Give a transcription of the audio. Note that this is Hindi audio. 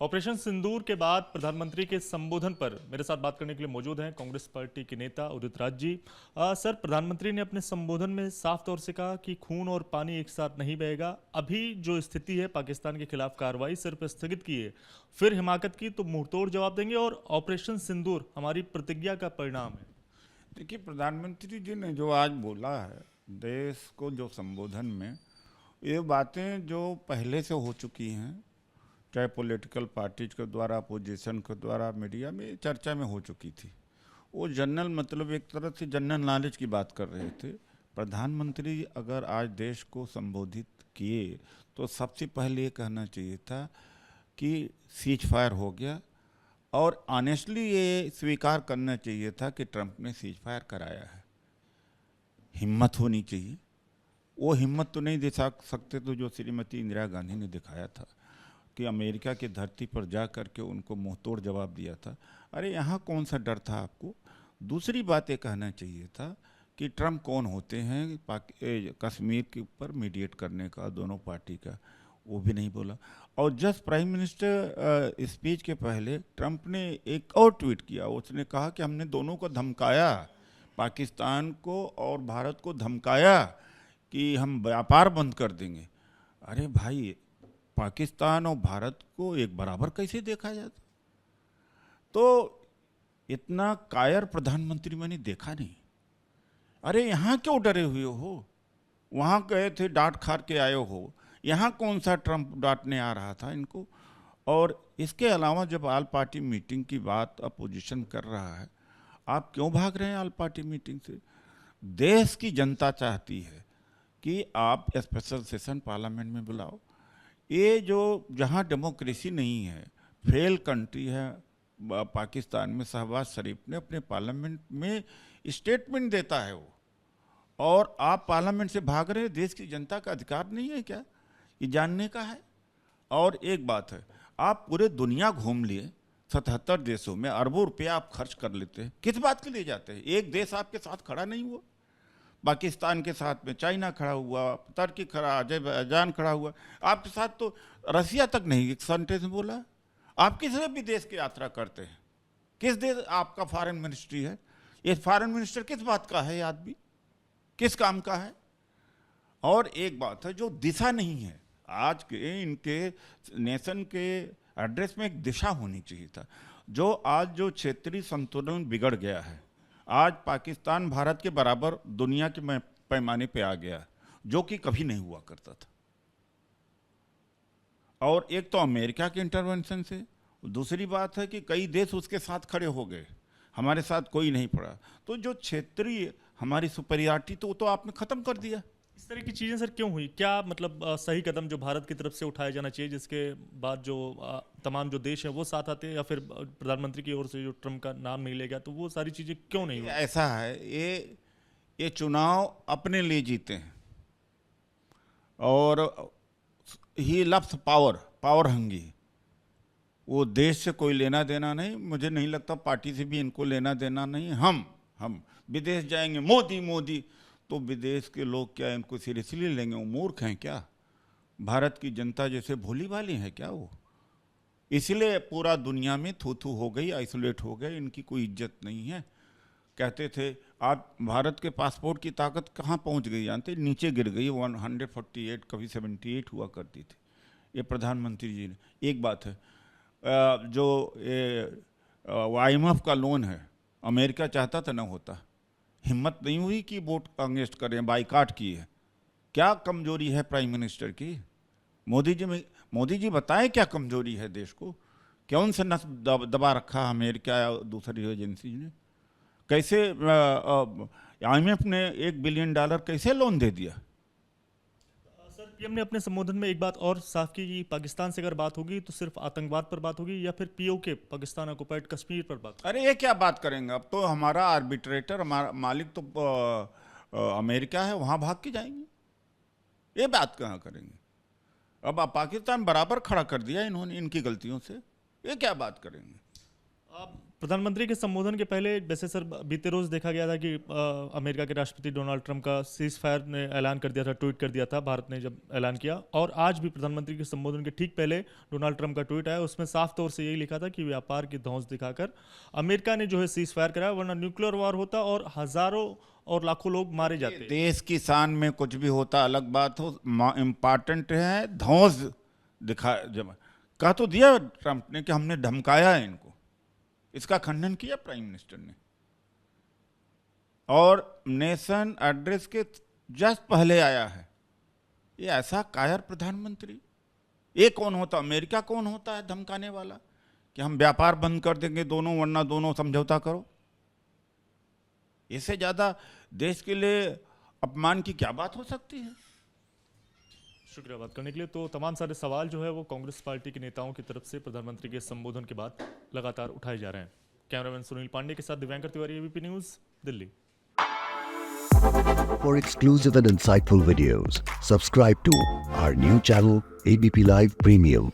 ऑपरेशन सिंदूर के बाद प्रधानमंत्री के संबोधन पर मेरे साथ बात करने के लिए मौजूद हैं कांग्रेस पार्टी के नेता उदित राज जी। सर, प्रधानमंत्री ने अपने संबोधन में साफ तौर से कहा कि खून और पानी एक साथ नहीं बहेगा। अभी जो स्थिति है, पाकिस्तान के खिलाफ कार्रवाई सिर्फ स्थगित की है, फिर हिमाकत की तो मुंहतोड़ जवाब देंगे और ऑपरेशन सिंदूर हमारी प्रतिज्ञा का परिणाम है। देखिए, प्रधानमंत्री जी ने जो आज बोला है देश को, जो संबोधन में, ये बातें जो पहले से हो चुकी हैं, चाहे पॉलिटिकल पार्टीज के द्वारा, अपोजिशन के द्वारा, मीडिया में चर्चा में हो चुकी थी। वो जनरल, मतलब एक तरह से जनरल नॉलेज की बात कर रहे थे। प्रधानमंत्री अगर आज देश को संबोधित किए तो सबसे पहले ये कहना चाहिए था कि सीज फायर हो गया, और ऑनेस्टली ये स्वीकार करना चाहिए था कि ट्रंप ने सीज फायर कराया है। हिम्मत होनी चाहिए। वो हिम्मत तो नहीं दिखा सकते तो जो श्रीमती इंदिरा गांधी ने दिखाया था कि अमेरिका की धरती पर जा कर के उनको मुंहतोड़ जवाब दिया था। अरे यहाँ कौन सा डर था आपको? दूसरी बात ये कहना चाहिए था कि ट्रंप कौन होते हैं कश्मीर के ऊपर मीडिएट करने का दोनों पार्टी का, वो भी नहीं बोला। और जस्ट प्राइम मिनिस्टर स्पीच के पहले ट्रंप ने एक और ट्वीट किया। उसने कहा कि हमने दोनों को धमकाया, पाकिस्तान को और भारत को धमकाया कि हम व्यापार बंद कर देंगे। अरे भाई, पाकिस्तान और भारत को एक बराबर कैसे देखा जाता? तो इतना कायर प्रधानमंत्री मैंने देखा नहीं। अरे यहाँ क्यों डरे हुए हो? वहाँ गए थे, डांट खार के आए हो। यहाँ कौन सा ट्रंप डांटने आ रहा था इनको? और इसके अलावा जब ऑल पार्टी मीटिंग की बात अपोजिशन कर रहा है, आप क्यों भाग रहे हैं ऑल पार्टी मीटिंग से? देश की जनता चाहती है कि आप स्पेशल सेशन पार्लियामेंट में बुलाओ। ये जो जहाँ डेमोक्रेसी नहीं है, फेल कंट्री है पाकिस्तान में, शहबाज शरीफ ने अपने पार्लियामेंट में स्टेटमेंट देता है वो, और आप पार्लियामेंट से भाग रहे हैं। देश की जनता का अधिकार नहीं है क्या ये जानने का है? और एक बात है, आप पूरे दुनिया घूम लिए, 77 देशों में अरबों रुपया आप खर्च कर लेते हैं, किस बात के लिए जाते हैं? एक देश आपके साथ खड़ा नहीं हुआ। पाकिस्तान के साथ में चाइना खड़ा हुआ, तुर्की खड़ा, अजरबैजान खड़ा हुआ, आपके साथ तो रसिया तक नहीं एक सेंटेंस बोला। आप किस भी देश की यात्रा करते हैं? किस देश आपका फॉरेन मिनिस्ट्री है? ये फॉरेन मिनिस्टर किस बात का है? ये आदमी किस काम का है? और एक बात है, जो दिशा नहीं है आज के इनके नेशन के एड्रेस में, एक दिशा होनी चाहिए था। जो आज जो क्षेत्रीय संतुलन बिगड़ गया है, आज पाकिस्तान भारत के बराबर दुनिया के पैमाने पे आ गया, जो कि कभी नहीं हुआ करता था। और एक तो अमेरिका के इंटरवेंशन से, दूसरी बात है कि कई देश उसके साथ खड़े हो गए, हमारे साथ कोई नहीं पड़ा। तो जो क्षेत्रीय हमारी सुपरियरिटी तो आपने खत्म कर दिया। इस तरह की चीजें सर क्यों हुई? क्या मतलब सही कदम जो भारत की तरफ से उठाया जाना चाहिए, जिसके बाद जो तमाम जो देश हैं वो साथ आते हैं, या फिर प्रधानमंत्री की ओर से जो ट्रंप का नाम नहीं लेगा, तो वो सारी चीजें क्यों नहीं हुई? ऐसा है, ये चुनाव अपने लिए जीते हैं, और ही लव्स पावर हंगी। वो देश से कोई लेना देना नहीं, मुझे नहीं लगता पार्टी से भी इनको लेना देना नहीं। हम विदेश जाएंगे, मोदी मोदी, तो विदेश के लोग क्या इनको सीरियसली लेंगे? वो मूर्ख हैं क्या? भारत की जनता जैसे भोली भाली है क्या वो? इसलिए पूरा दुनिया में थू थू हो गई, आइसोलेट हो गए, इनकी कोई इज्जत नहीं है। कहते थे आप भारत के पासपोर्ट की ताकत कहाँ पहुँच गई जानते? नीचे गिर गई, 148, कभी 78 हुआ करती थी। ये प्रधानमंत्री जी ने एक बात है, जो IMF का लोन है, अमेरिका चाहता था ना होता, हिम्मत नहीं हुई कि वोट अगेंस्ट करें, बाइकाट की है। क्या कमजोरी है प्राइम मिनिस्टर की? मोदी जी बताएं क्या कमजोरी है देश को? कौन सा नस दबा रखा अमेरिका या दूसरी एजेंसी ने? कैसे IMF ने $1 बिलियन कैसे लोन दे दिया? सर, पीएम ने अपने संबोधन में एक बात और साफ की कि पाकिस्तान से अगर बात होगी तो सिर्फ आतंकवाद पर बात होगी, या फिर POK, पाकिस्तान ऑक्युपाइड कश्मीर पर बात। अरे ये क्या बात करेंगे? अब तो हमारा आर्बिट्रेटर, हमारा मालिक तो अमेरिका है, वहाँ भाग के जाएंगे। ये बात कहाँ करेंगे? अब पाकिस्तान बराबर खड़ा कर दिया इन्होंने इनकी गलतियों से, ये क्या बात करेंगे? प्रधानमंत्री के संबोधन के पहले वैसे सर बीते रोज देखा गया था कि अमेरिका के राष्ट्रपति डोनाल्ड ट्रंप का सीज फायर ने ऐलान कर दिया था, ट्वीट कर दिया था भारत ने जब ऐलान किया। और आज भी प्रधानमंत्री के संबोधन के ठीक पहले डोनाल्ड ट्रंप का ट्वीट आया, उसमें साफ तौर से यही लिखा था कि व्यापार की धौंस दिखाकर अमेरिका ने जो है सीज फायर कराया, वरना न्यूक्लियर वॉर होता और हजारों और लाखों लोग मारे जाते। देश की शान में कुछ भी होता अलग बात हो, इम्पॉर्टेंट है धौंस दिखा। जब कह तो दिया ट्रंप ने कि हमने धमकाया है इनको, इसका खंडन किया प्राइम मिनिस्टर ने। और नेशन एड्रेस के जस्ट पहले आया है। ये ऐसा कायर प्रधानमंत्री, ये कौन होता, अमेरिका कौन होता है धमकाने वाला कि हम व्यापार बंद कर देंगे दोनों, वरना दोनों समझौता करो। इससे ज्यादा देश के लिए अपमान की क्या बात हो सकती है। शुक्रिया बात करने के लिए। तो तमाम सारे सवाल जो है वो कांग्रेस पार्टी के नेताओं की तरफ से प्रधानमंत्री के संबोधन के बाद लगातार उठाए जा रहे हैं। कैमरामैन सुनील पांडे के साथ Divyankar Tiwari, ABP news, Delhi. For exclusive and insightful videos, subscribe to our new channel ABP Live Premium.